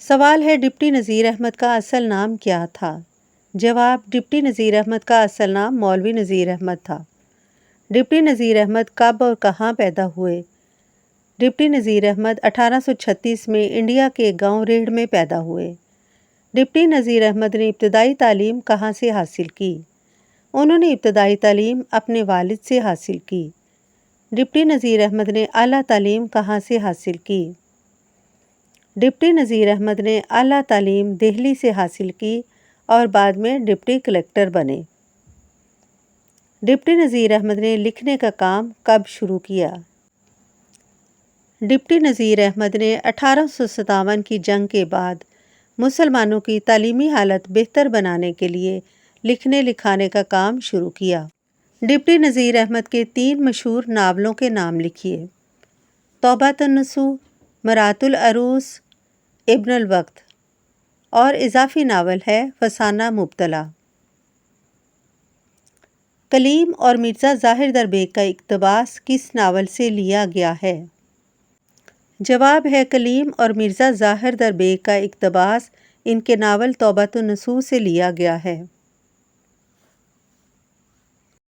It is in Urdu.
سوال ہے ڈپٹی نذیر احمد کا اصل نام کیا تھا؟ جواب: ڈپٹی نذیر احمد کا اصل نام مولوی نذیر احمد تھا۔ ڈپٹی نذیر احمد کب اور کہاں پیدا ہوئے؟ ڈپٹی نذیر احمد 1836 میں انڈیا کے گاؤں ریڑھ میں پیدا ہوئے۔ ڈپٹی نذیر احمد نے ابتدائی تعلیم کہاں سے حاصل کی؟ انہوں نے ابتدائی تعلیم اپنے والد سے حاصل کی۔ ڈپٹی نذیر احمد نے اعلیٰ تعلیم کہاں سے حاصل کی؟ ڈپٹی نذیر احمد نے اعلیٰ تعلیم دہلی سے حاصل کی اور بعد میں ڈپٹی کلکٹر بنے۔ ڈپٹی نذیر احمد نے لکھنے کا کام کب شروع کیا؟ ڈپٹی نذیر احمد نے 1857 کی جنگ کے بعد مسلمانوں کی تعلیمی حالت بہتر بنانے کے لیے لکھنے لکھانے کا کام شروع کیا۔ ڈپٹی نذیر احمد کے 3 مشہور ناولوں کے نام لکھیے۔ توبۃ النصوح، مرأۃ العروس، ابن الوقت، اور اضافی ناول ہے فسانہ مبتلا۔ کلیم اور مرزا ظاہر در بیگ کا اقتباس کس ناول سے لیا گیا ہے؟ جواب ہے کلیم اور مرزا ظاہر در بیگ کا اقتباس ان کے ناول توبۃ النصوح سے لیا گیا ہے۔